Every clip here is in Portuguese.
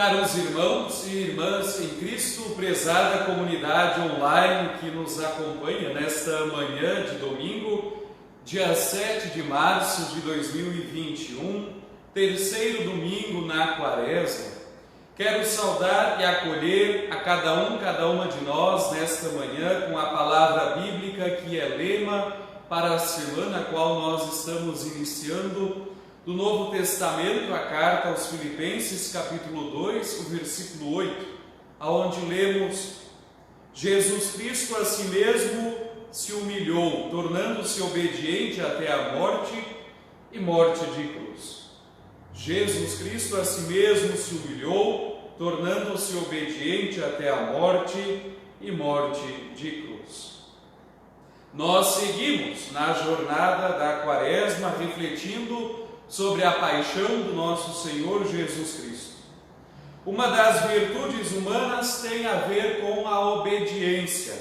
Caros irmãos e irmãs em Cristo, prezada comunidade online que nos acompanha nesta manhã de domingo, dia 7 de março de 2021, terceiro domingo na Quaresma, quero saudar e acolher a cada uma de nós nesta manhã com a palavra bíblica que é lema para a semana a qual nós estamos iniciando, do Novo Testamento, a carta aos Filipenses, capítulo 2, o versículo 8, aonde lemos: Jesus Cristo a si mesmo se humilhou, tornando-se obediente até a morte e morte de cruz. Jesus Cristo a si mesmo se humilhou, tornando-se obediente até a morte e morte de cruz. Nós seguimos na jornada da Quaresma refletindo sobre a paixão do nosso Senhor Jesus Cristo. Uma das virtudes humanas tem a ver com a obediência.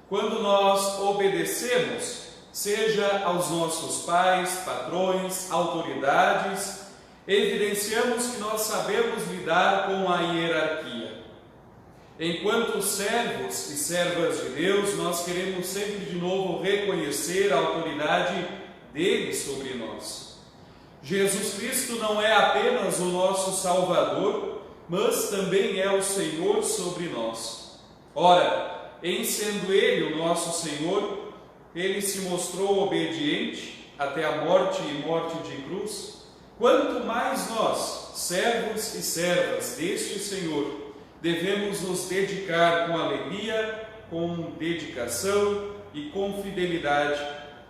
Quando nós obedecemos, seja aos nossos pais, patrões, autoridades, evidenciamos que nós sabemos lidar com a hierarquia. Enquanto servos e servas de Deus, nós queremos sempre de novo reconhecer a autoridade dele sobre nós. Jesus Cristo não é apenas o nosso Salvador, mas também é o Senhor sobre nós. Ora, em sendo Ele o nosso Senhor, Ele se mostrou obediente até a morte e morte de cruz. Quanto mais nós, servos e servas deste Senhor, devemos nos dedicar com alegria, com dedicação e com fidelidade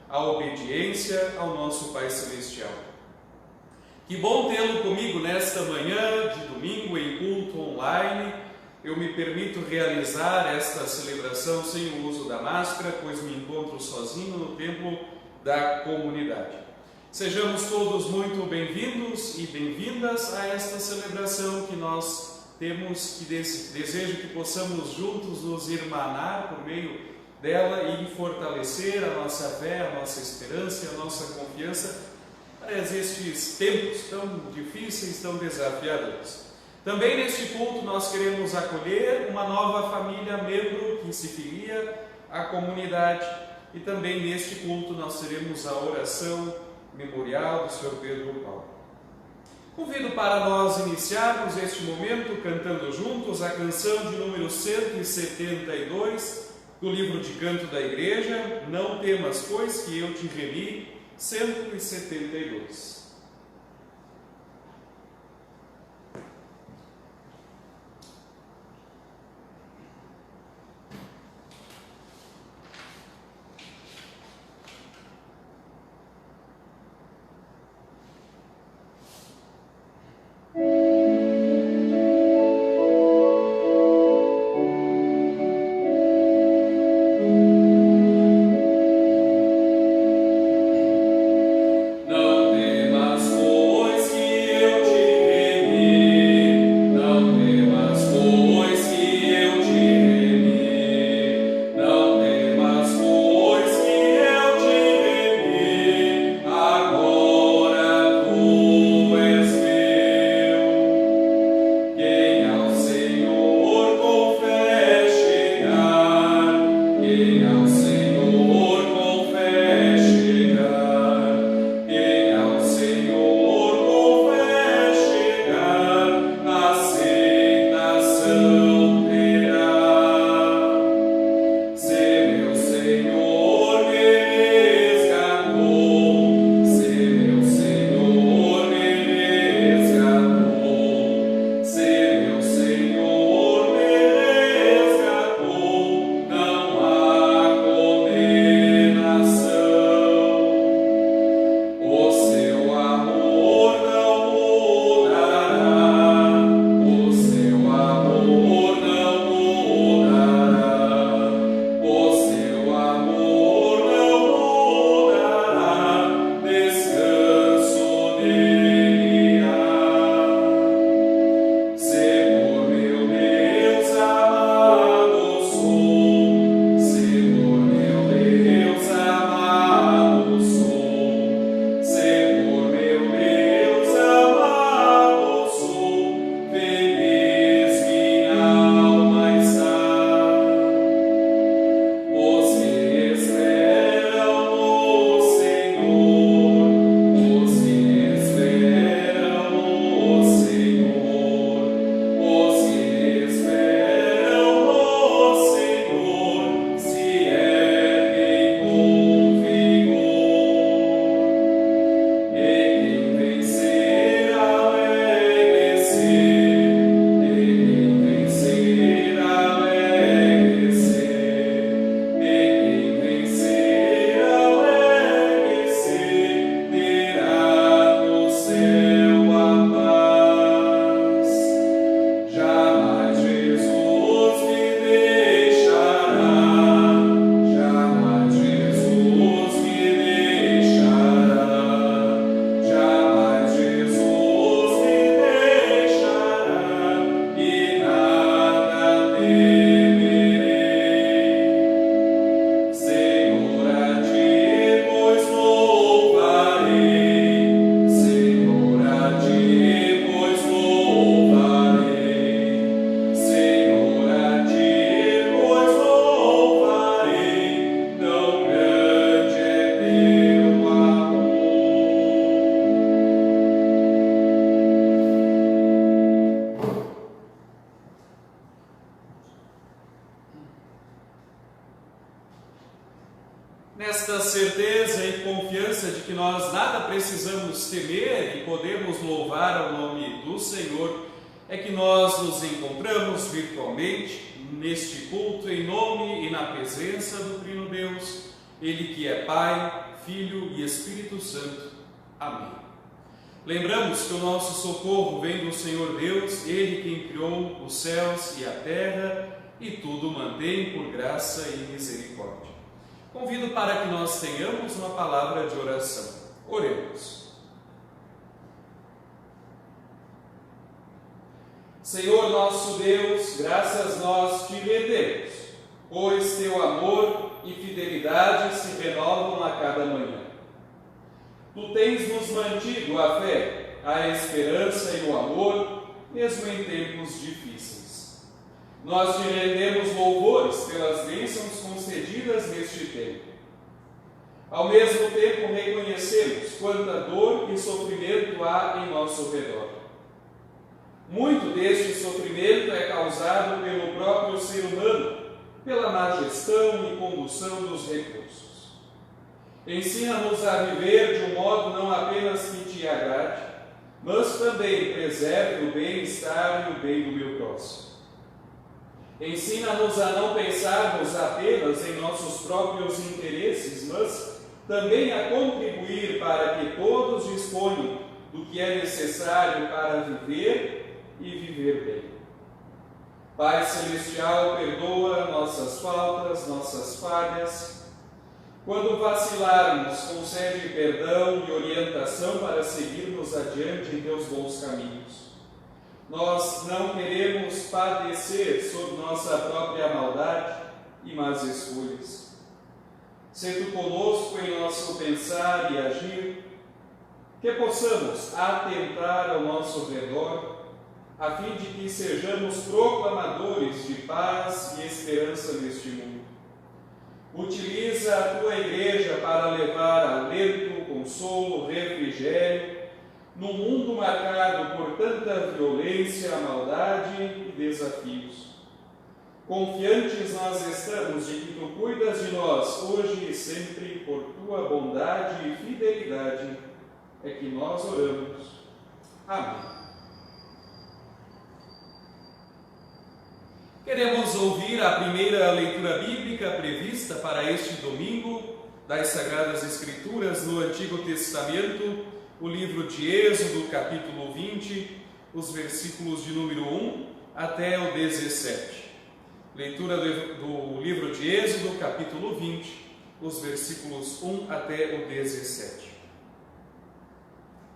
à obediência ao nosso Pai Celestial. Que bom tê-lo comigo nesta manhã de domingo em culto online. Eu me permito realizar esta celebração sem o uso da máscara, pois me encontro sozinho no templo da comunidade. Sejamos todos muito bem-vindos e bem-vindas a esta celebração que nós temos, que desejo que possamos juntos nos irmanar por meio dela e fortalecer a nossa fé, a nossa esperança e a nossa confiança para estes tempos tão difíceis, tão desafiadores. Também neste culto nós queremos acolher uma nova família, membro que se filia à comunidade, e também neste culto nós teremos a oração memorial do Sr. Pedro Paulo. Convido para nós iniciarmos este momento cantando juntos a canção de número 172 do livro de canto da igreja, Não temas, pois que eu te remi, 172. Não temas. nesta certeza e confiança de que nós nada precisamos temer e podemos louvar o nome do Senhor, é que nós nos encontramos virtualmente neste culto em nome e na presença do Trino Deus, Ele que é Pai, Filho e Espírito Santo. Amém. Lembramos que o nosso socorro vem do Senhor Deus, Ele quem criou os céus e a terra e tudo mantém por graça e misericórdia. Convido para que nós tenhamos uma palavra de oração. Oremos. Senhor nosso Deus, graças nós te rendemos, pois teu amor e fidelidade se renovam a cada manhã. Tu tens nos mantido a fé, a esperança e o amor, mesmo em tempos difíceis. Nós te rendemos louvores pelas bênçãos concedidas neste tempo. Ao mesmo tempo reconhecemos quanta dor e sofrimento há em nosso redor. Muito deste sofrimento é causado pelo próprio ser humano, pela má gestão e condução dos recursos. Ensina-nos a viver de um modo não apenas que te agrade, mas também preserve o bem-estar e o bem do meu próximo. Ensina-nos a não pensarmos apenas em nossos próprios interesses, mas também a contribuir para que todos disponham do que é necessário para viver e viver bem. Pai Celestial, perdoa nossas faltas, nossas falhas. Quando vacilarmos, concede perdão e orientação para seguirmos adiante em teus bons caminhos. Nós não queremos padecer sob nossa própria maldade e más escolhas. Sê tu conosco em nosso pensar e agir, que possamos atentar ao nosso redor, a fim de que sejamos proclamadores de paz e esperança neste mundo. Utiliza a tua igreja para levar alento, consolo, refrigério, num mundo marcado por tanta violência, maldade e desafios. Confiantes nós estamos de que tu cuidas de nós hoje e sempre por tua bondade e fidelidade, é que nós oramos. Amém. Queremos ouvir a primeira leitura bíblica prevista para este domingo das Sagradas Escrituras no Antigo Testamento, o livro de Êxodo, capítulo 20, os versículos de número 1 até o 17. Leitura do livro de Êxodo, capítulo 20, os versículos 1 até o 17.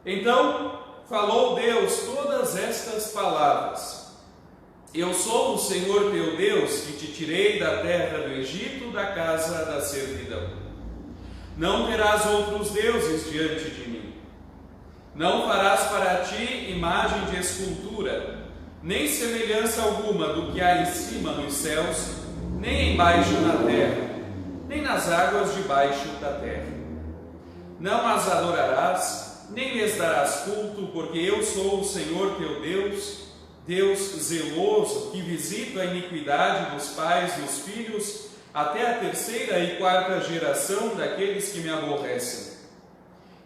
Então falou Deus todas estas palavras: Eu sou o Senhor teu Deus, que te tirei da terra do Egito, da casa da servidão. Não terás outros deuses diante de mim. Não farás para ti imagem de escultura, nem semelhança alguma do que há em cima nos céus, nem embaixo na terra, nem nas águas debaixo da terra. Não as adorarás, nem lhes darás culto, porque eu sou o Senhor teu Deus, Deus zeloso, que visita a iniquidade dos pais e dos filhos, até a terceira e quarta geração daqueles que me aborrecem.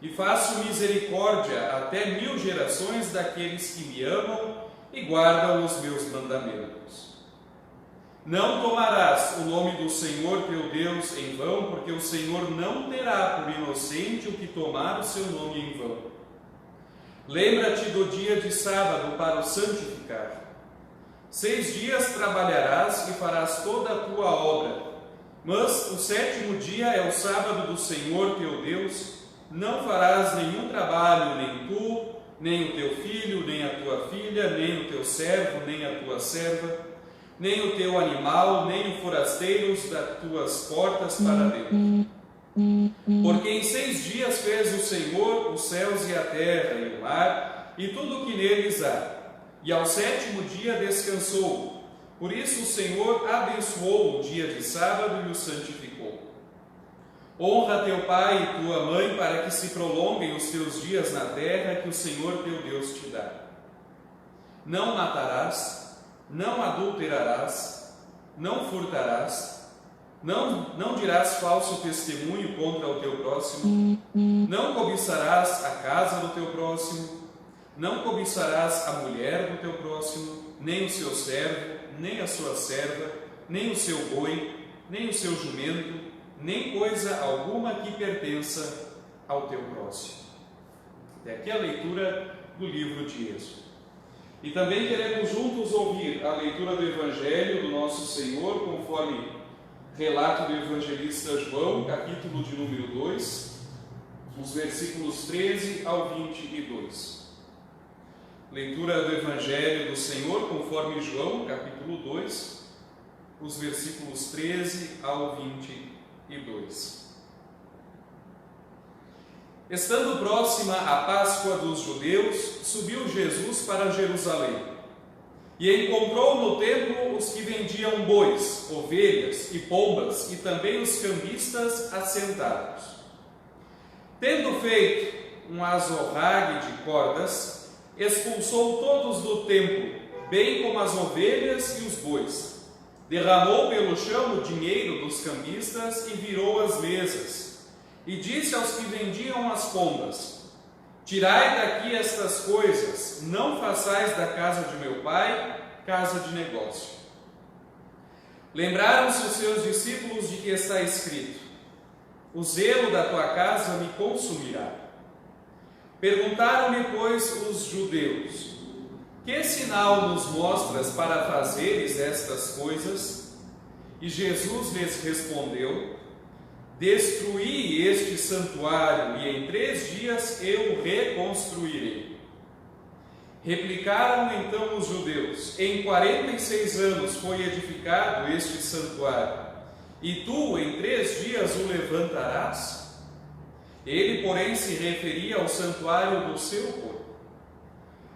E faço misericórdia até 1000 gerações daqueles que me amam e guardam os meus mandamentos. Não tomarás o nome do Senhor teu Deus em vão, porque o Senhor não terá por inocente o que tomar o seu nome em vão. Lembra-te do dia de sábado para o santificar. 6 dias trabalharás e farás toda a tua obra, mas o 7º dia é o sábado do Senhor teu Deus. Não farás nenhum trabalho, nem tu, nem o teu filho, nem a tua filha, nem o teu servo, nem a tua serva, nem o teu animal, nem o forasteiros das tuas portas para dentro. Porque em 6 dias fez o Senhor os céus e a terra e o mar e tudo o que neles há, e ao 7º dia descansou. Por isso o Senhor abençoou o dia de sábado e o santificou. Honra teu pai e tua mãe, para que se prolonguem os teus dias na terra que o Senhor teu Deus te dá. Não matarás, não adulterarás, não furtarás, Não dirás falso testemunho contra o teu próximo. Não cobiçarás a casa do teu próximo. Não cobiçarás a mulher do teu próximo, nem o seu servo, nem a sua serva, nem o seu boi, nem o seu jumento, nem coisa alguma que pertença ao teu próximo. Até aqui a leitura do livro de Êxodo. E também queremos juntos ouvir a leitura do Evangelho do nosso Senhor, conforme relato do evangelista João, capítulo de número 2, os versículos 13 ao 22. Leitura do Evangelho do Senhor, conforme João, capítulo 2, os versículos 13 ao 22. Estando próxima a Páscoa dos judeus, subiu Jesus para Jerusalém e encontrou no templo os que vendiam bois, ovelhas e pombas e também os cambistas assentados. Tendo feito um azorrague de cordas, expulsou todos do templo, bem como as ovelhas e os bois. Derramou pelo chão o dinheiro dos cambistas e virou as mesas. E disse aos que vendiam as pombas: tirai daqui estas coisas, não façais da casa de meu pai casa de negócio. Lembraram-se os seus discípulos de que está escrito: o zelo da tua casa me consumirá. Perguntaram-lhe, pois, os judeus: que sinal nos mostras para fazeres estas coisas? E Jesus lhes respondeu: destruí este santuário e em 3 dias eu o reconstruirei. Replicaram então os judeus: em 46 anos foi edificado este santuário, e tu em 3 dias o levantarás? Ele, porém, se referia ao santuário do seu corpo.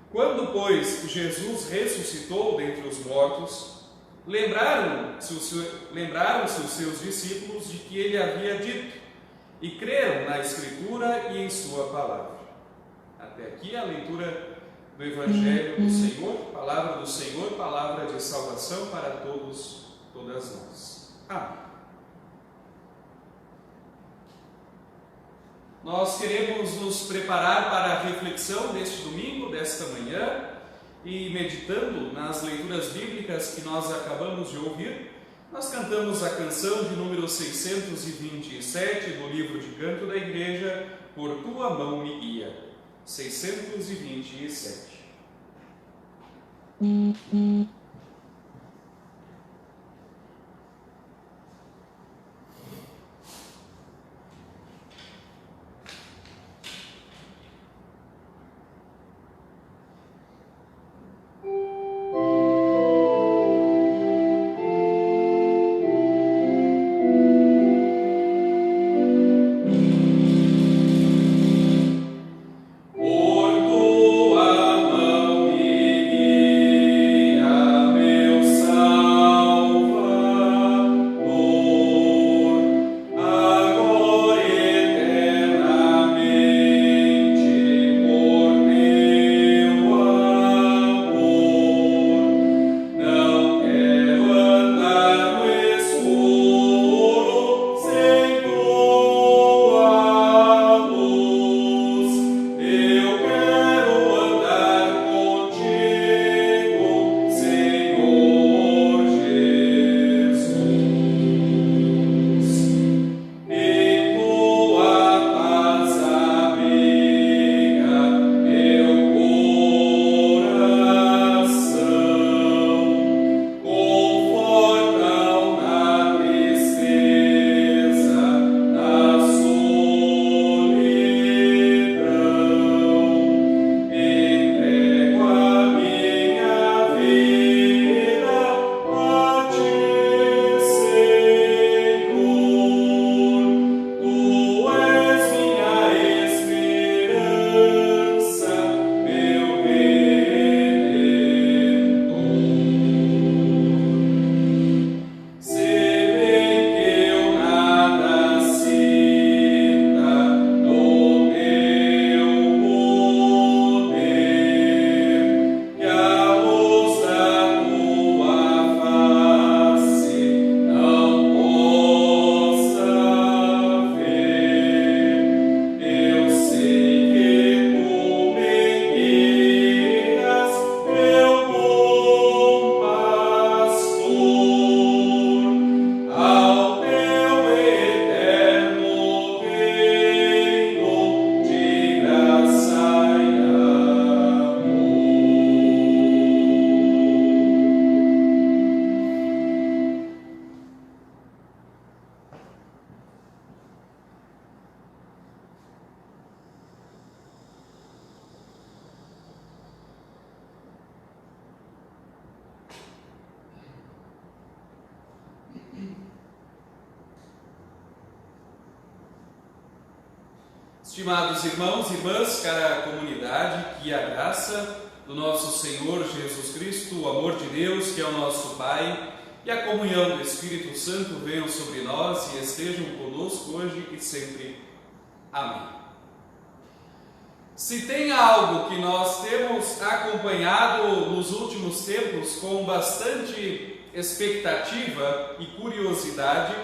Quando, pois, Jesus ressuscitou dentre os mortos, lembraram-se os seus discípulos de que ele havia dito, e creram na Escritura e em sua palavra. Até aqui a leitura do Evangelho do Senhor, palavra do Senhor, palavra de salvação para todos, todas nós. Amém. Nós queremos nos preparar para a reflexão deste domingo, desta manhã, e meditando nas leituras bíblicas que nós acabamos de ouvir, nós cantamos a canção de número 627 do livro de canto da igreja, Por Tua Mão Me Guia, 627. Por tua mão me guia. Estimados irmãos e irmãs, cara comunidade, que a graça do nosso Senhor Jesus Cristo, o amor de Deus, que é o nosso Pai, e a comunhão do Espírito Santo venham sobre nós e estejam conosco hoje e sempre. Amém. Se tem algo que nós temos acompanhado nos últimos tempos com bastante expectativa e curiosidade,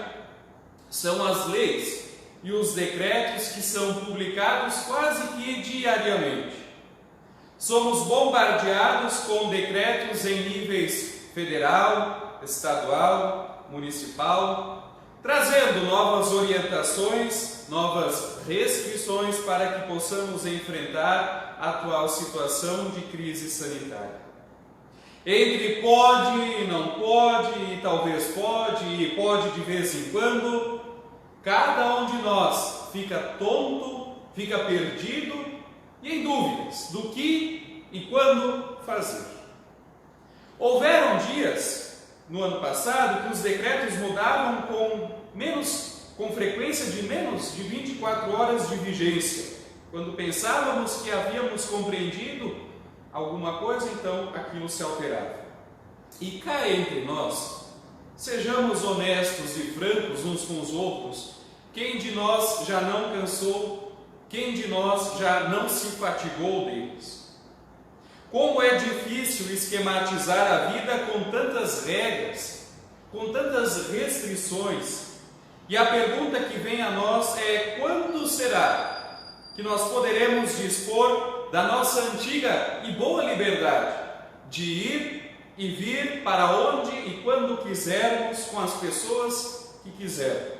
são as leis e os decretos que são publicados quase que diariamente. Somos bombardeados com decretos em níveis federal, estadual, municipal, trazendo novas orientações, novas restrições para que possamos enfrentar a atual situação de crise sanitária. Entre pode e não pode, e talvez pode, e pode de vez em quando, cada um de nós fica tonto, fica perdido e em dúvidas do que e quando fazer. Houveram dias, no ano passado, que os decretos mudavam com frequência de menos de 24 horas de vigência. Quando pensávamos que havíamos compreendido alguma coisa, então aquilo se alterava. E cá entre nós, sejamos honestos e francos uns com os outros, quem de nós já não cansou, quem de nós já não se fatigou deles? Como é difícil esquematizar a vida com tantas regras, com tantas restrições. E a pergunta que vem a nós é: quando será que nós poderemos dispor da nossa antiga e boa liberdade de ir e vir para onde e quando quisermos, com as pessoas que quisermos?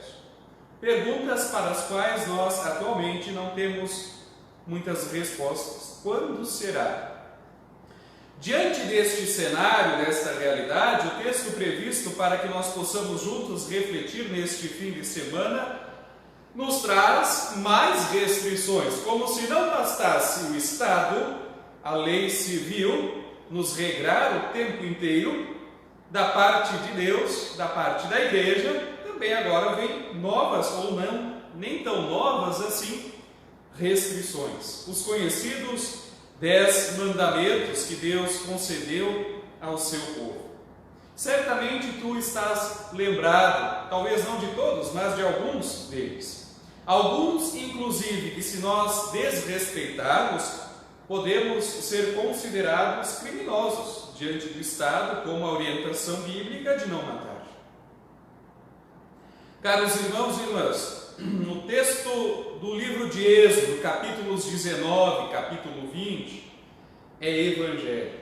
Perguntas para as quais nós atualmente não temos muitas respostas. Quando será? Diante deste cenário, desta realidade, o texto previsto para que nós possamos juntos refletir neste fim de semana nos traz mais restrições, como se não bastasse o Estado, a lei civil, nos regrar o tempo inteiro, da parte de Deus, da parte da igreja, também agora vem novas, ou não, nem tão novas assim, restrições. Os conhecidos 10 mandamentos que Deus concedeu ao seu povo. Certamente tu estás lembrado, talvez não de todos, mas de alguns deles. Alguns, inclusive, que se nós desrespeitarmos, podemos ser considerados criminosos diante do Estado, como a orientação bíblica de não matar. Caros irmãos e irmãs, no texto do livro de Êxodo, capítulos 19, capítulo 20, é Evangelho.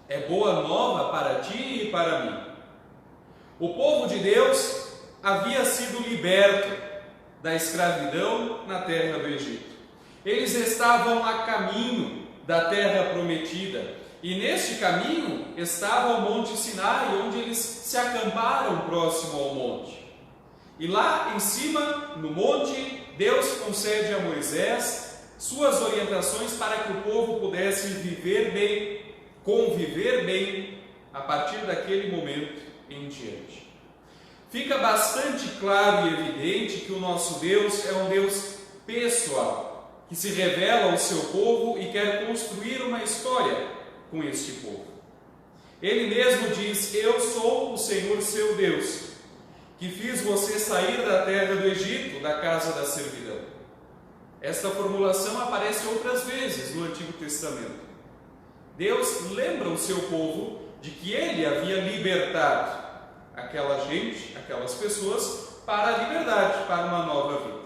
É boa nova para ti e para mim. O povo de Deus havia sido liberto da escravidão na terra do Egito. Eles estavam a caminho da terra prometida. E neste caminho estava o Monte Sinai, onde eles se acamparam próximo ao monte. E lá em cima, no monte, Deus concede a Moisés suas orientações para que o povo pudesse viver bem, conviver bem, a partir daquele momento em diante. Fica bastante claro e evidente que o nosso Deus é um Deus pessoal, que se revela ao seu povo e quer construir uma história com este povo. Ele mesmo diz: eu sou o Senhor seu Deus, que fiz você sair da terra do Egito, da casa da servidão. Esta formulação aparece outras vezes no Antigo Testamento. Deus lembra o seu povo de que ele havia libertado aquela gente, aquelas pessoas, para a liberdade, para uma nova vida.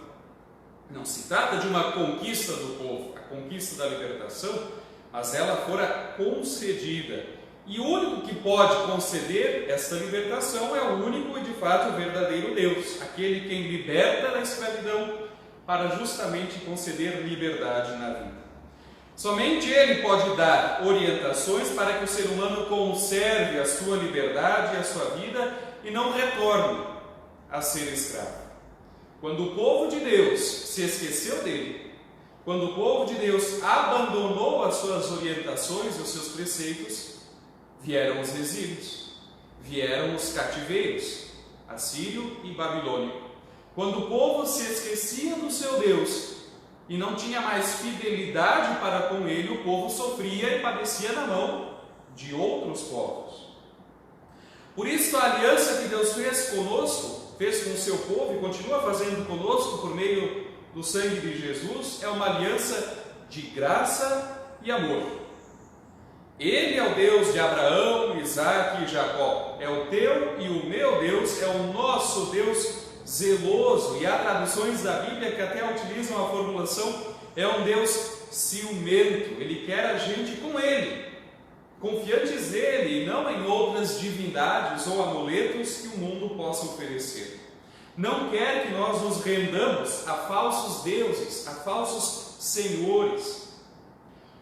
Não se trata de uma conquista do povo, a conquista da libertação, mas ela fora concedida. E o único que pode conceder esta libertação é o único e de fato o verdadeiro Deus, aquele quem liberta da escravidão para justamente conceder liberdade na vida. Somente Ele pode dar orientações para que o ser humano conserve a sua liberdade e a sua vida e não retorne a ser escravo. Quando o povo de Deus se esqueceu dele, quando o povo de Deus abandonou as suas orientações e os seus preceitos, vieram os exílios, vieram os cativeiros, assírio e babilônico. Quando o povo se esquecia do seu Deus, e não tinha mais fidelidade para com ele, o povo sofria e padecia na mão de outros povos. Por isso, a aliança que Deus fez conosco, fez com o seu povo e continua fazendo conosco por meio do sangue de Jesus, é uma aliança de graça e amor. Ele é o Deus de Abraão, Isaque e Jacó. É o teu e o meu Deus, é o nosso Deus zeloso. E há traduções da Bíblia que até utilizam a formulação: é um Deus ciumento. Ele quer a gente com Ele, confiantes nele e não em outras divindades ou amuletos que o mundo possa oferecer. Não quer que nós nos rendamos a falsos deuses, a falsos senhores.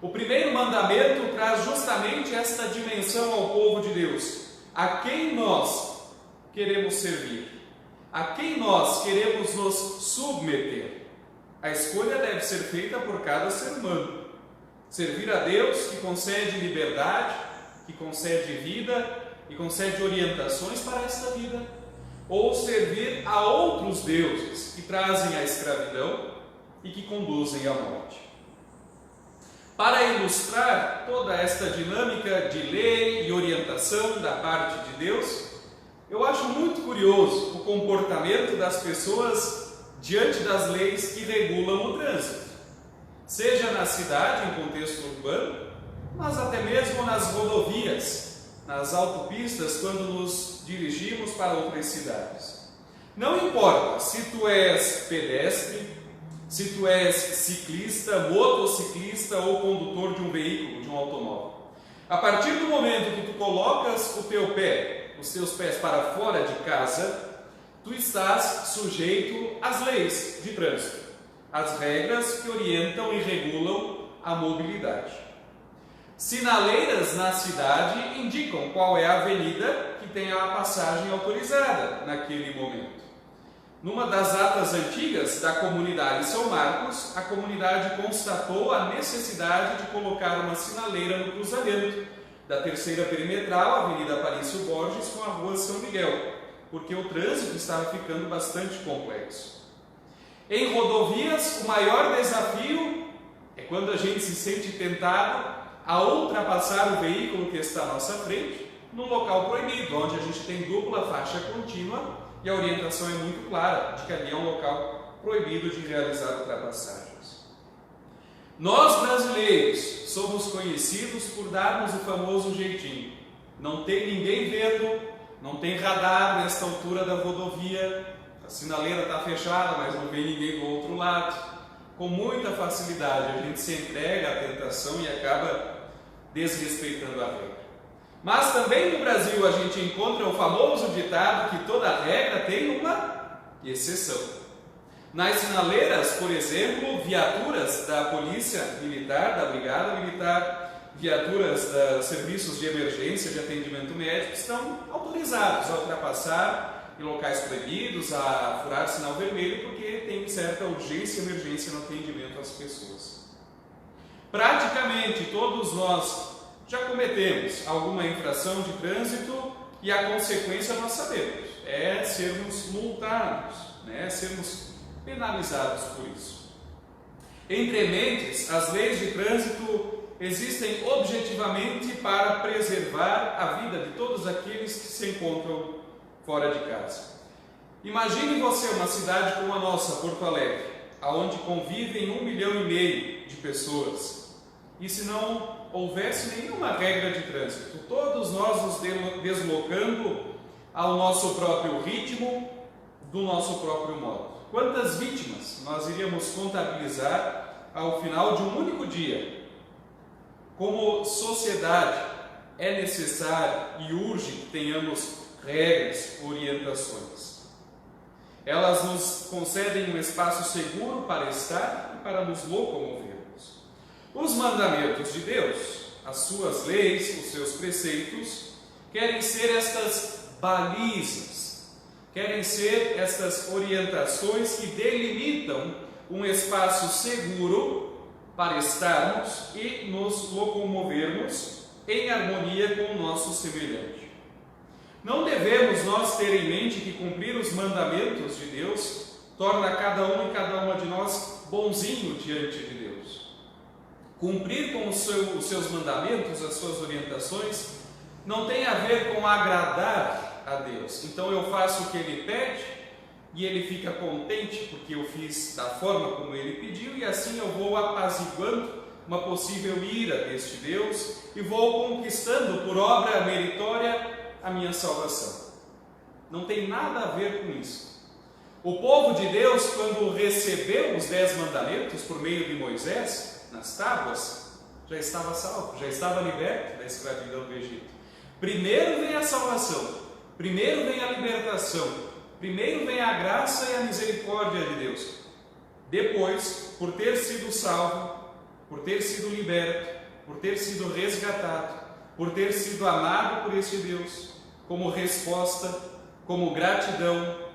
O primeiro mandamento traz justamente esta dimensão ao povo de Deus: a quem nós queremos servir, a quem nós queremos nos submeter. A escolha deve ser feita por cada ser humano. Servir a Deus, que concede liberdade, que concede vida e concede orientações para esta vida, ou servir a outros deuses que trazem a escravidão e que conduzem à morte. Para ilustrar toda esta dinâmica de lei e orientação da parte de Deus, eu acho muito curioso o comportamento das pessoas diante das leis que regulam o trânsito, seja na cidade, em contexto urbano, mas até mesmo nas rodovias, nas autopistas, quando nos dirigimos para outras cidades. Não importa se tu és pedestre, se tu és ciclista, motociclista ou condutor de um veículo, de um automóvel. A partir do momento que tu colocas o teu pé, os teus pés para fora de casa, tu estás sujeito às leis de trânsito, às regras que orientam e regulam a mobilidade. Sinaleiras na cidade indicam qual é a avenida que tem a passagem autorizada naquele momento. Numa das atas antigas da comunidade São Marcos, a comunidade constatou a necessidade de colocar uma sinaleira no cruzamento da terceira perimetral, Avenida Aparício Borges, com a Rua São Miguel, porque o trânsito estava ficando bastante complexo. Em rodovias, o maior desafio é quando a gente se sente tentado a ultrapassar o veículo que está à nossa frente num local proibido, onde a gente tem dupla faixa contínua e a orientação é muito clara de que ali é um local proibido de realizar ultrapassagens. Nós brasileiros somos conhecidos por darmos o famoso jeitinho. Não tem ninguém vendo, não tem radar nesta altura da rodovia, a sinaleira está fechada, mas não vem ninguém do outro lado. Com muita facilidade a gente se entrega à tentação e acaba desrespeitando a regra. Mas também no Brasil a gente encontra o famoso ditado que toda regra tem uma exceção. Nas sinaleiras, por exemplo, viaturas da Polícia Militar, da Brigada Militar, viaturas dos serviços de emergência, de atendimento médico, estão autorizados a ultrapassar em locais proibidos, a furar sinal vermelho, porque tem certa urgência e emergência no atendimento às pessoas. Praticamente todos nós já cometemos alguma infração de trânsito e a consequência nós sabemos, é sermos multados, sermos penalizados por isso. Entre mentes, as leis de trânsito existem objetivamente para preservar a vida de todos aqueles que se encontram fora de casa. Imagine você uma cidade como a nossa, Porto Alegre, onde convivem 1,5 milhão de pessoas. E se não houvesse nenhuma regra de trânsito, todos nós nos deslocando ao nosso próprio ritmo, do nosso próprio modo. Quantas vítimas nós iríamos contabilizar ao final de um único dia? Como sociedade, é necessário e urge que tenhamos regras, orientações. Elas nos concedem um espaço seguro para estar e para nos locomovermos. Os mandamentos de Deus, as suas leis, os seus preceitos, querem ser estas balizas, querem ser estas orientações que delimitam um espaço seguro para estarmos e nos locomovermos em harmonia com o nosso semelhante. Não devemos nós ter em mente que cumprir os mandamentos de Deus torna cada um e cada uma de nós bonzinho diante de Deus. Cumprir com os seus mandamentos, as suas orientações, não tem a ver com agradar a Deus. Então eu faço o que Ele pede e Ele fica contente porque eu fiz da forma como Ele pediu, e assim eu vou apaziguando uma possível ira deste Deus e vou conquistando por obra meritória a minha salvação. Não tem nada a ver com isso. O povo de Deus, quando recebeu os 10 mandamentos por meio de Moisés, nas tábuas, já estava salvo, já estava liberto da escravidão do Egito. Primeiro vem a salvação, primeiro vem a libertação, primeiro vem a graça e a misericórdia de Deus. Depois, por ter sido salvo, por ter sido liberto, por ter sido resgatado, por ter sido amado por este Deus, como resposta, como gratidão,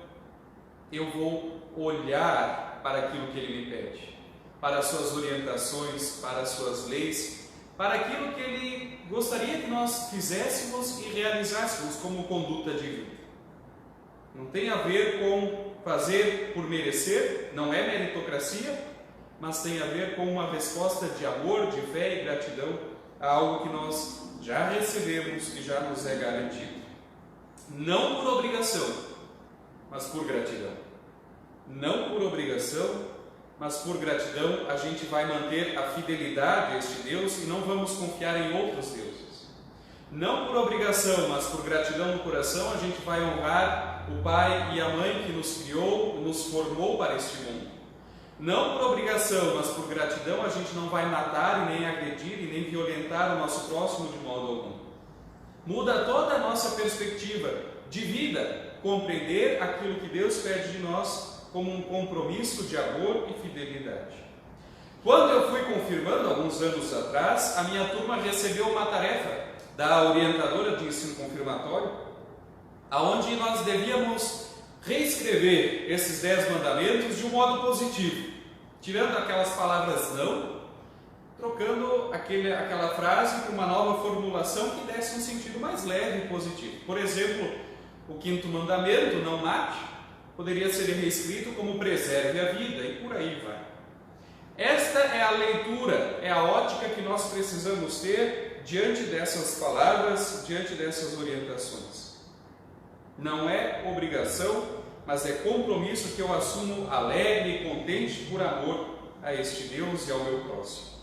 eu vou olhar para aquilo que Ele me pede, para as suas orientações, para as suas leis, para aquilo que Ele gostaria que nós fizéssemos e realizássemos como conduta de vida. Não tem a ver com fazer por merecer, não é meritocracia, mas tem a ver com uma resposta de amor, de fé e gratidão a algo que nós já recebemos e já nos é garantido. Não por obrigação, mas por gratidão. Não por obrigação, mas por gratidão a gente vai manter a fidelidade a este Deus e não vamos confiar em outros deuses. Não por obrigação, mas por gratidão no coração a gente vai honrar o pai e a mãe que nos criou, nos formou para este mundo. Não por obrigação, mas por gratidão a gente não vai matar, e nem agredir, e nem violentar o nosso próximo de modo algum. Muda toda a nossa perspectiva de vida, compreender aquilo que Deus pede de nós como um compromisso de amor e fidelidade. Quando eu fui confirmando, alguns anos atrás, a minha turma recebeu uma tarefa da orientadora de ensino confirmatório, aonde nós devíamos reescrever esses 10 mandamentos de um modo positivo, tirando aquelas palavras não, trocando aquela frase por uma nova formulação que desse um sentido mais leve e positivo. Por exemplo, o 5º mandamento, não mate, poderia ser reescrito como preserve a vida, e por aí vai. Esta é a leitura, é a ótica que nós precisamos ter diante dessas palavras, diante dessas orientações. Não é obrigação, mas é compromisso que eu assumo alegre e contente por amor a este Deus e ao meu próximo.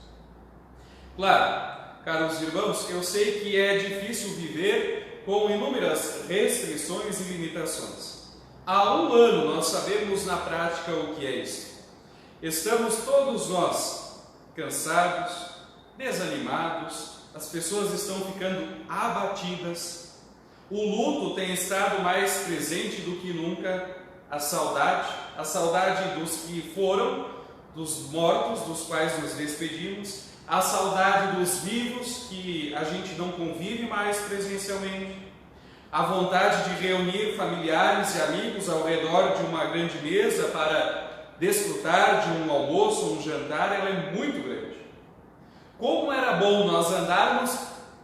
Claro, caros irmãos, eu sei que é difícil viver com inúmeras restrições e limitações. Há um ano nós sabemos na prática o que é isso. Estamos todos nós cansados, desanimados, as pessoas estão ficando abatidas, o luto tem estado mais presente do que nunca, a saudade dos que foram, dos mortos, dos quais nos despedimos, a saudade dos vivos que a gente não convive mais presencialmente, a vontade de reunir familiares e amigos ao redor de uma grande mesa para desfrutar de um almoço ou um jantar, ela é muito grande. Como era bom nós andarmos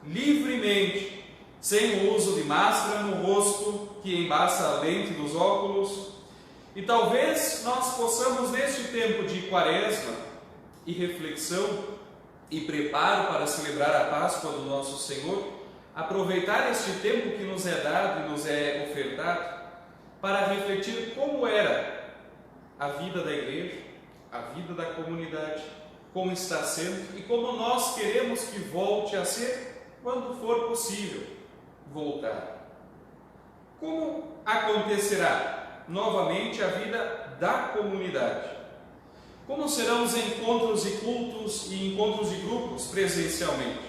livremente, sem o uso de máscara no rosto que embaça a lente dos óculos, e talvez nós possamos, neste tempo de quaresma e reflexão e preparo para celebrar a Páscoa do nosso Senhor, aproveitar este tempo que nos é dado e nos é ofertado para refletir como era a vida da igreja, a vida da comunidade, como está sendo e como nós queremos que volte a ser quando for possível voltar. Como acontecerá novamente a vida da comunidade? Como serão os encontros e cultos e encontros de grupos presencialmente?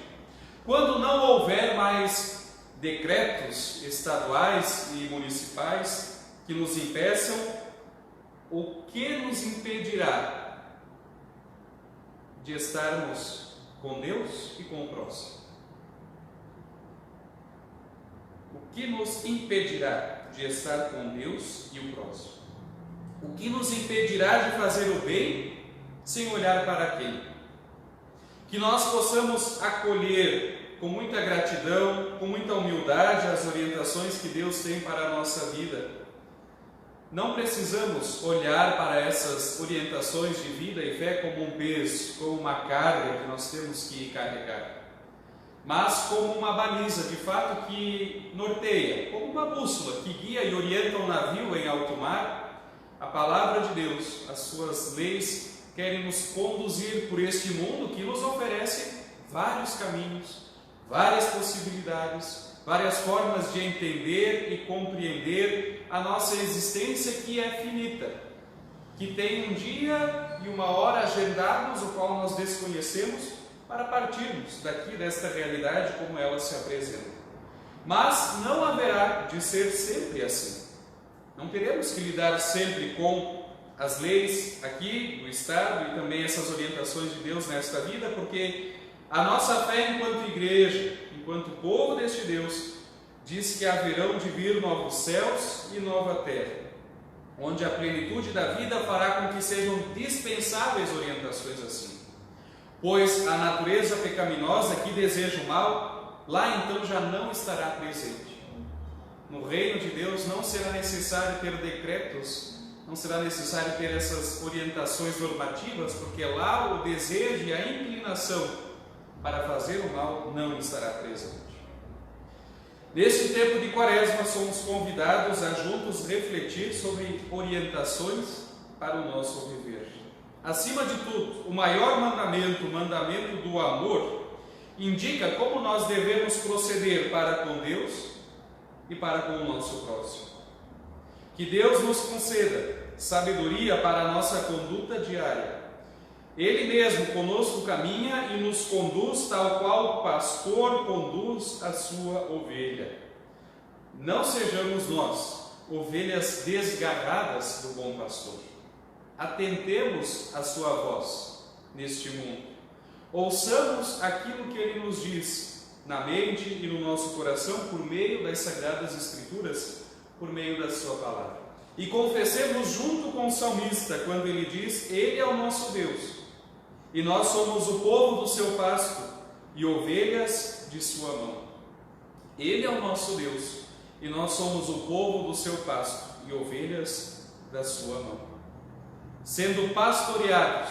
Quando não houver mais decretos estaduais e municipais que nos impeçam, o que nos impedirá de estarmos com Deus e com o próximo? O que nos impedirá de estar com Deus e o próximo? O que nos impedirá de fazer o bem sem olhar para quem? Que nós possamos acolher com muita gratidão, com muita humildade as orientações que Deus tem para a nossa vida, Não precisamos olhar para essas orientações de vida e fé como um peso, como uma carga que nós temos que carregar, mas como uma baliza, de fato, que norteia, como uma bússola que guia e orienta um navio em alto mar. A palavra de Deus, as suas leis, querem nos conduzir por este mundo que nos oferece vários caminhos, várias possibilidades, várias formas de entender e compreender a nossa existência, que é finita, que tem um dia e uma hora agendados, o qual nós desconhecemos, para partirmos daqui desta realidade como ela se apresenta. Mas não haverá de ser sempre assim. Não teremos que lidar sempre com as leis aqui do Estado e também essas orientações de Deus nesta vida, porque a nossa fé enquanto igreja, enquanto povo deste Deus, diz que haverão de vir novos céus e nova terra, onde a plenitude da vida fará com que sejam dispensáveis orientações assim. Pois a natureza pecaminosa que deseja o mal, lá então já não estará presente. No reino de Deus não será necessário ter decretos, não será necessário ter essas orientações normativas, porque lá o desejo e a inclinação para fazer o mal não estará presente. Neste tempo de Quaresma, somos convidados a juntos refletir sobre orientações para o nosso viver. Acima de tudo, o maior mandamento, o mandamento do amor, indica como nós devemos proceder para com Deus e para com o nosso próximo. Que Deus nos conceda sabedoria para a nossa conduta diária. Ele mesmo conosco caminha e nos conduz tal qual o pastor conduz a sua ovelha. Não sejamos nós ovelhas desgarradas do bom pastor. Atentemos a sua voz neste mundo. Ouçamos aquilo que ele nos diz na mente e no nosso coração por meio das Sagradas Escrituras, por meio da sua palavra. E confessemos junto com o salmista quando ele diz: Ele é o nosso Deus, e nós somos o povo do seu pasto e ovelhas de sua mão. Ele é o nosso Deus, e nós somos o povo do seu pasto e ovelhas da sua mão. Sendo pastoreados,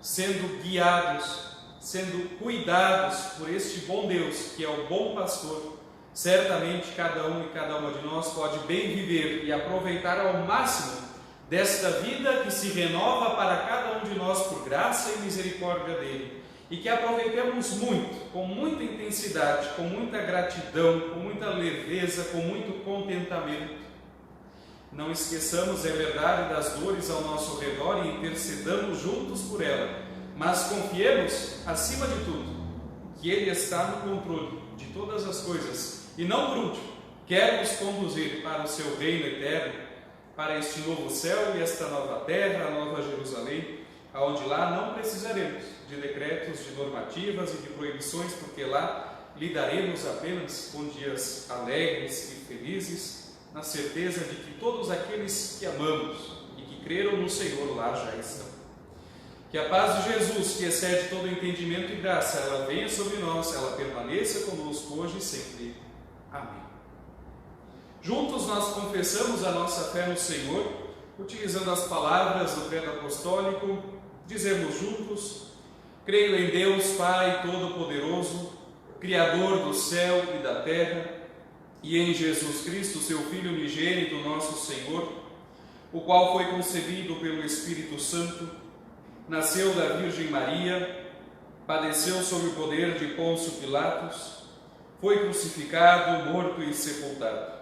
sendo guiados, sendo cuidados por este bom Deus, que é o bom pastor, certamente cada um e cada uma de nós pode bem viver e aproveitar ao máximo desta vida que se renova para cada um de nós por graça e misericórdia dele, e que aproveitemos muito, com muita intensidade, com muita gratidão, com muita leveza, com muito contentamento. Não esqueçamos, é verdade, das dores ao nosso redor e intercedamos juntos por ela, mas confiemos, acima de tudo, que Ele está no controle de todas as coisas e, não por último, quer nos conduzir para o seu reino eterno, para este novo céu e esta nova terra, a nova Jerusalém, aonde lá não precisaremos de decretos, de normativas e de proibições, porque lá lidaremos apenas com dias alegres e felizes, na certeza de que todos aqueles que amamos e que creram no Senhor lá já estão. Que a paz de Jesus, que excede todo entendimento e graça, ela venha sobre nós, ela permaneça conosco hoje e sempre. Amém. Juntos nós confessamos a nossa fé no Senhor, utilizando as palavras do Credo Apostólico. Dizemos juntos: creio em Deus Pai Todo-Poderoso, Criador do céu e da terra, e em Jesus Cristo, seu Filho unigênito, nosso Senhor, o qual foi concebido pelo Espírito Santo, nasceu da Virgem Maria, padeceu sob o poder de Pôncio Pilatos, foi crucificado, morto e sepultado.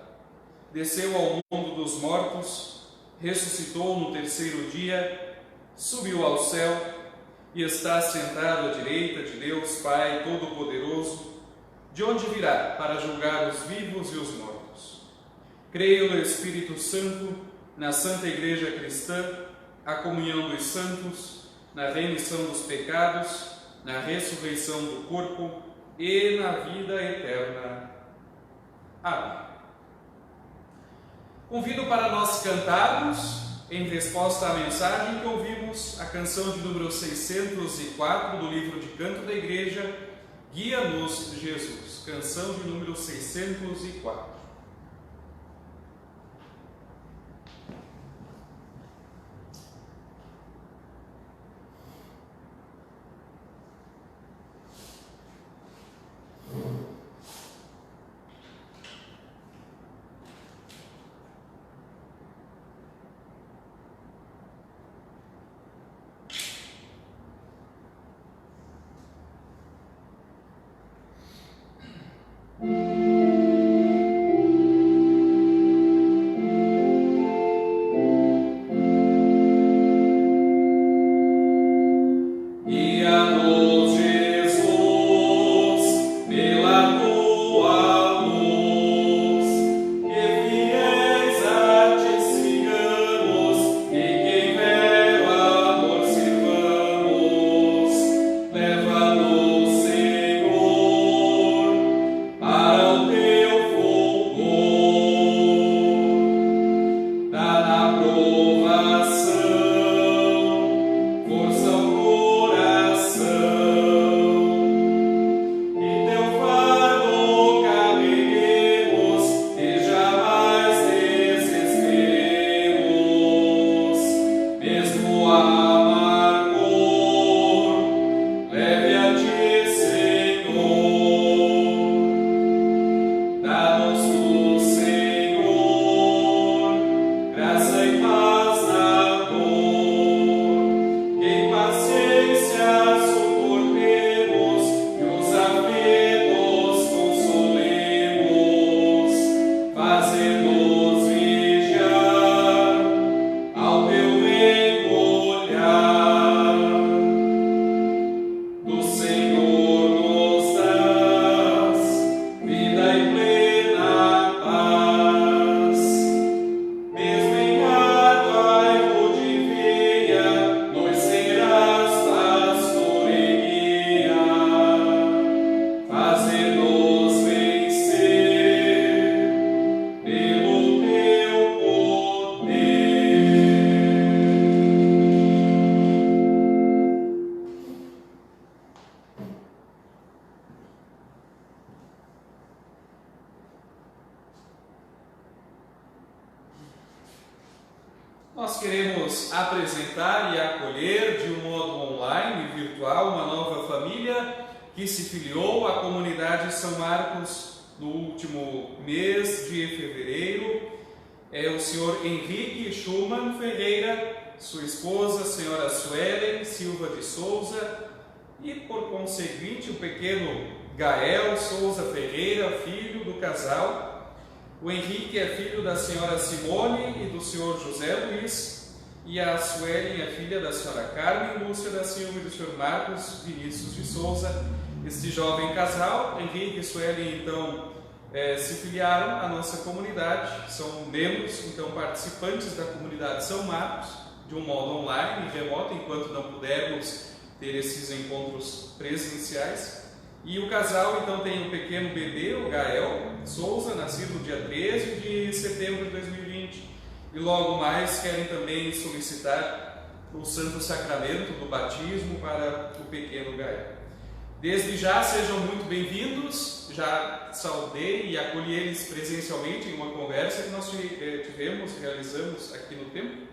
Desceu ao mundo dos mortos, ressuscitou no terceiro dia, subiu ao céu e está sentado à direita de Deus Pai Todo-Poderoso, de onde virá para julgar os vivos e os mortos. Creio no Espírito Santo, na Santa Igreja Cristã, a comunhão dos santos, na remissão dos pecados, na ressurreição do corpo e na vida eterna. Amém. Convido para nós cantarmos, em resposta à mensagem que ouvimos, a canção de número 604 do livro de canto da Igreja, Guia-nos, Jesus, canção de número 604. nós queremos apresentar e acolher de um modo online e virtual uma nova família que se filiou à comunidade São Marcos no último mês de fevereiro. É o senhor Henrique Schumann Ferreira, sua esposa, a senhora Suelen Silva de Souza e, por conseguinte, o pequeno Gael Souza Ferreira, filho do casal. O Henrique é filho da senhora Simone e do senhor José Luiz, e a Suelen é filha da senhora Carmen Lúcia da Silva e do senhor Marcos Vinícius de Souza. Este jovem casal, Henrique e Suelen, então, se filiaram à nossa comunidade, são membros, então, participantes da comunidade São Marcos, de um modo online e remoto, enquanto não pudermos ter esses encontros presenciais. E o casal, então, tem um pequeno bebê, o Gael Souza, nascido no dia 13 de setembro de 2020, e logo mais querem também solicitar o Santo Sacramento do batismo para o pequeno Gael. Desde já, sejam muito bem-vindos. Já saudei e acolhi eles presencialmente em uma conversa que nós realizamos aqui no templo,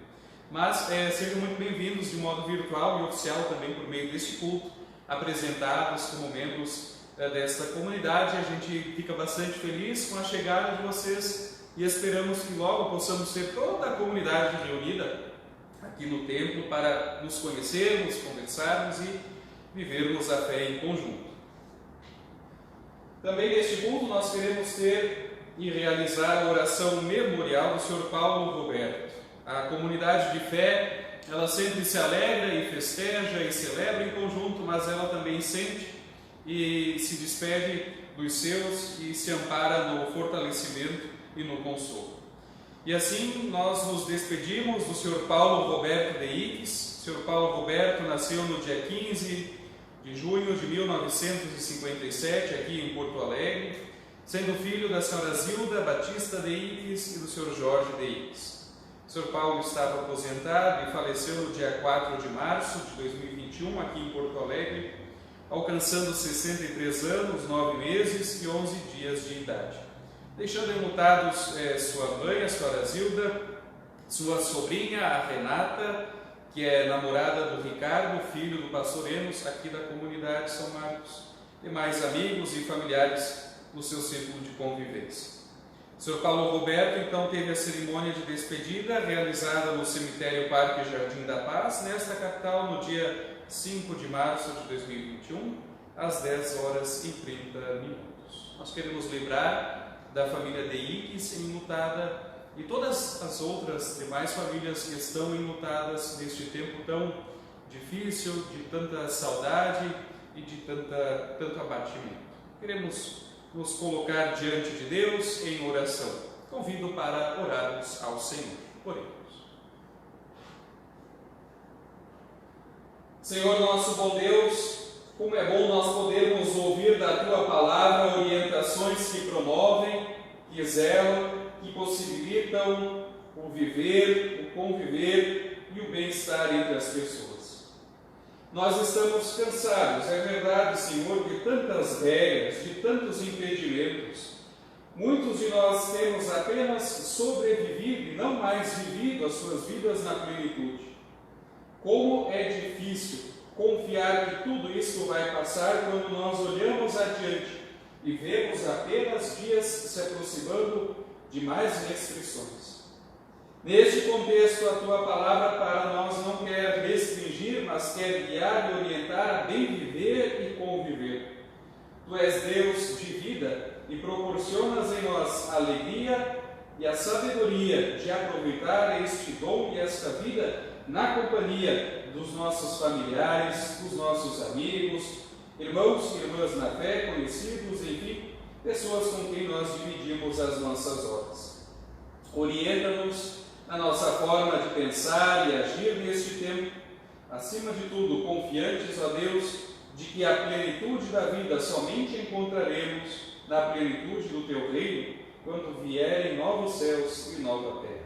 mas sejam muito bem-vindos de modo virtual e oficial também por meio deste culto, apresentados como membros desta comunidade. A gente fica bastante feliz com a chegada de vocês e esperamos que logo possamos ter toda a comunidade reunida aqui no templo para nos conhecermos, conversarmos e vivermos a fé em conjunto. Também neste culto nós queremos ter e realizar a oração memorial do Sr. Paulo Roberto. A comunidade de fé, ela sempre se alegra e festeja e celebra em conjunto, mas ela também sente e se despede dos seus e se ampara no fortalecimento e no consolo. E assim nós nos despedimos do Sr. Paulo Roberto de Iques. O Sr. Paulo Roberto nasceu no dia 15 de junho de 1957, aqui em Porto Alegre, sendo filho da senhora Zilda Batista de Iques e do Sr. Jorge de Iques. O Sr. Paulo estava aposentado e faleceu no dia 4 de março de 2021, aqui em Porto Alegre, alcançando 63 anos, 9 meses e 11 dias de idade, deixando enlutados sua mãe, a senhora Zilda, sua sobrinha, a Renata, que é namorada do Ricardo, filho do pastor Enos, aqui da comunidade São Marcos, e mais amigos e familiares no seu círculo de convivência. O Sr. Paulo Roberto, então, teve a cerimônia de despedida realizada no cemitério Parque Jardim da Paz, nesta capital, no dia 5 de março de 2021, às 10 horas e 30 minutos. Nós queremos lembrar da família de Iques enlutada e todas as outras demais famílias que estão enlutadas neste tempo tão difícil, de tanta saudade e de tanto abatimento. Queremos nos colocar diante de Deus em oração. Convido para orarmos ao Senhor. Oremos. Senhor nosso bom Deus, como é bom nós podermos ouvir da Tua Palavra orientações que promovem, que zelam, que possibilitam o viver, o conviver e o bem-estar entre as pessoas. Nós estamos cansados, é verdade, Senhor, de tantas regras, de tantos impedimentos. Muitos de nós temos apenas sobrevivido e não mais vivido as suas vidas na plenitude. Como é difícil confiar que tudo isso vai passar quando nós olhamos adiante e vemos apenas dias se aproximando de mais restrições. Neste contexto, a Tua Palavra para nós não quer restringir, mas quer guiar e orientar a bem viver e conviver. Tu és Deus de vida e proporcionas em nós a alegria e a sabedoria de aproveitar este dom e esta vida na companhia dos nossos familiares, dos nossos amigos, irmãos e irmãs na fé, conhecidos, enfim, pessoas com quem nós dividimos as nossas horas. Orienta-nos na nossa forma de pensar e agir neste tempo, acima de tudo, confiantes, ó Deus, de que a plenitude da vida somente encontraremos na plenitude do Teu reino, quando vierem novos céus e nova terra.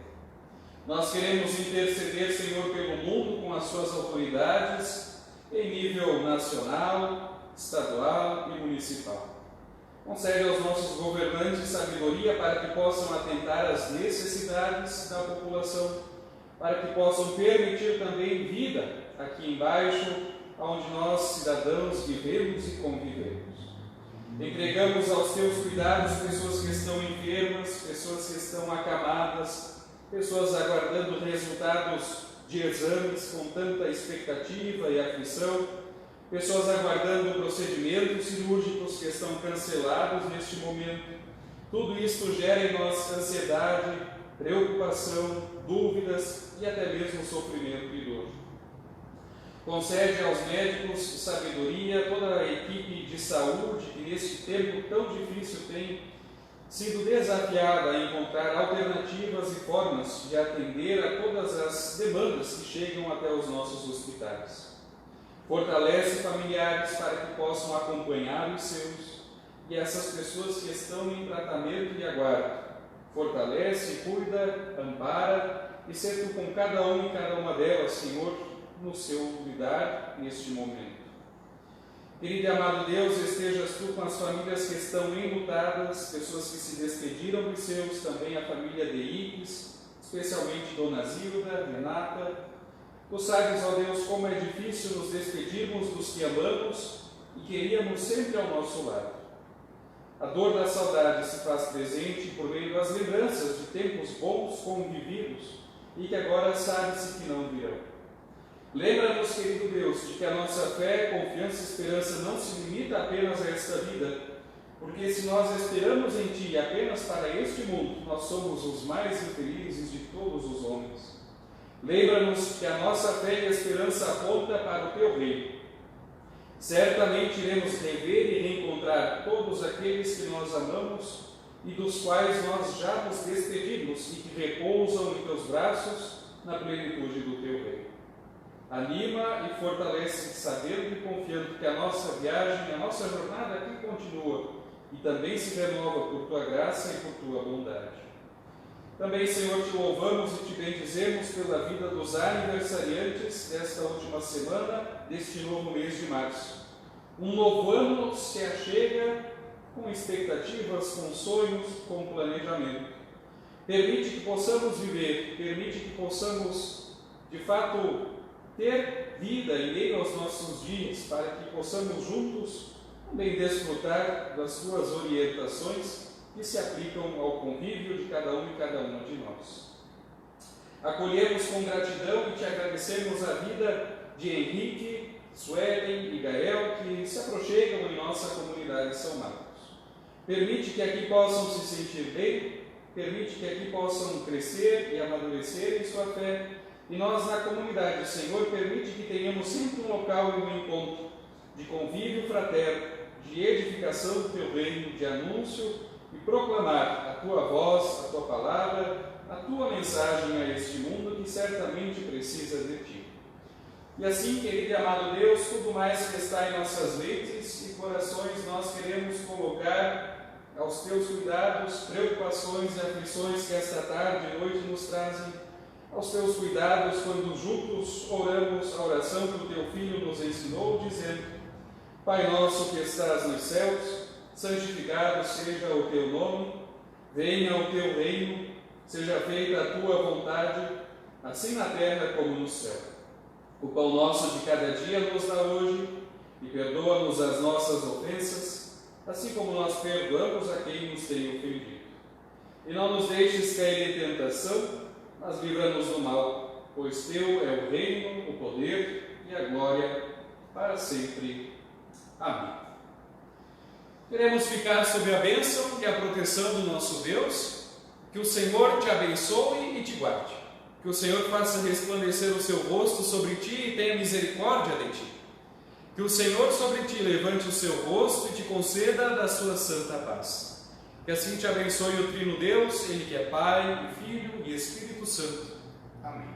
Nós queremos interceder, Senhor, pelo mundo com as suas autoridades, em nível nacional, estadual e municipal. Concede aos nossos governantes sabedoria para que possam atentar às necessidades da população, para que possam permitir também vida aqui embaixo, onde nós, cidadãos, vivemos e convivemos. Entregamos aos teus cuidados pessoas que estão enfermas, pessoas que estão acamadas, pessoas aguardando resultados de exames com tanta expectativa e aflição, pessoas aguardando procedimentos cirúrgicos que estão cancelados neste momento. Tudo isto gera em nós ansiedade, preocupação, dúvidas e até mesmo sofrimento e dor. Concede aos médicos sabedoria, toda a equipe de saúde que neste tempo tão difícil tem sido desafiada a encontrar alternativas e formas de atender a todas as demandas que chegam até os nossos hospitais. Fortalece familiares para que possam acompanhar os seus e essas pessoas que estão em tratamento e aguardo. Fortalece, cuida, ampara e ser tu com cada um e cada uma delas, Senhor, no seu cuidar neste momento. Querido e amado Deus, estejas tu com as famílias que estão enlutadas, pessoas que se despediram dos seus, também a família de Iques, especialmente Dona Zilda, Renata. Tu sabes, ó Deus, como é difícil nos despedirmos dos que amamos e queríamos sempre ao nosso lado. A dor da saudade se faz presente por meio das lembranças de tempos bons convividos e que agora sabe-se que não virão. Lembra-nos, querido Deus, de que a nossa fé, confiança e esperança não se limita apenas a esta vida, porque se nós esperamos em Ti apenas para este mundo, nós somos os mais infelizes de todos os homens. Lembra-nos que a nossa fé e esperança aponta para o Teu reino. Certamente iremos rever e reencontrar todos aqueles que nós amamos e dos quais nós já nos despedimos e que repousam em Teus braços na plenitude do Teu reino. Anima e fortalece, sabendo e confiando que a nossa viagem, a nossa jornada aqui continua e também se renova por Tua graça e por Tua bondade. Também, Senhor, Te louvamos e Te bendizemos pela vida dos aniversariantes desta última semana, deste novo mês de março. Um novo ano se achega com expectativas, com sonhos, com planejamento. Permite que possamos viver, permite que possamos, de fato, ter vida em meio aos nossos dias, para que possamos juntos também desfrutar das Tuas orientações que se aplicam ao convívio de cada um e cada uma de nós. Acolhemos com gratidão e Te agradecemos a vida de Henrique, Suelen e Gael, que se aproximam em nossa comunidade São Marcos. Permite que aqui possam se sentir bem, permite que aqui possam crescer e amadurecer em sua fé. E nós, na comunidade, Senhor, permite que tenhamos sempre um local e um encontro de convívio fraterno, de edificação do Teu reino, de anúncio e proclamar a Tua voz, a Tua palavra, a Tua mensagem a este mundo que certamente precisa de Ti. E assim, querido e amado Deus, tudo mais que está em nossas mentes e corações nós queremos colocar aos Teus cuidados, preocupações e aflições que esta tarde e noite nos trazem aos Teus cuidados, quando juntos oramos a oração que o Teu Filho nos ensinou, dizendo: Pai nosso que estás nos céus, santificado seja o Teu nome, venha o Teu reino, seja feita a Tua vontade, assim na terra como no céu. O pão nosso de cada dia nos dá hoje, e perdoa-nos as nossas ofensas, assim como nós perdoamos a quem nos tem ofendido. E não nos deixes cair em tentação, mas livra-nos do mal, pois Teu é o reino, o poder e a glória para sempre. Amém. Queremos ficar sob a bênção e a proteção do nosso Deus. Que o Senhor te abençoe e te guarde. Que o Senhor faça resplandecer o seu rosto sobre ti e tenha misericórdia de ti. Que o Senhor sobre ti levante o seu rosto e te conceda da sua santa paz. Que assim te abençoe o Trino Deus, Ele que é Pai, Filho e Espírito Santo. Amém.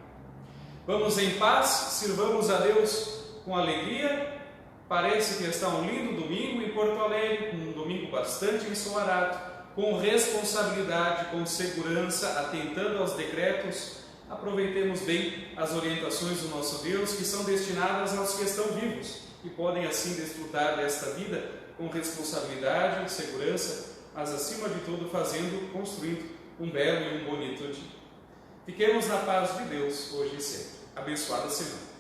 Vamos em paz, sirvamos a Deus com alegria. Parece que está um lindo domingo em Porto Alegre, um domingo bastante ensolarado, com responsabilidade, com segurança, atentando aos decretos. Aproveitemos bem as orientações do nosso Deus, que são destinadas aos que estão vivos e podem assim desfrutar desta vida com responsabilidade e segurança, mas acima de tudo construindo um belo e um bonito dia. Fiquemos na paz de Deus hoje e sempre. Abençoada semana.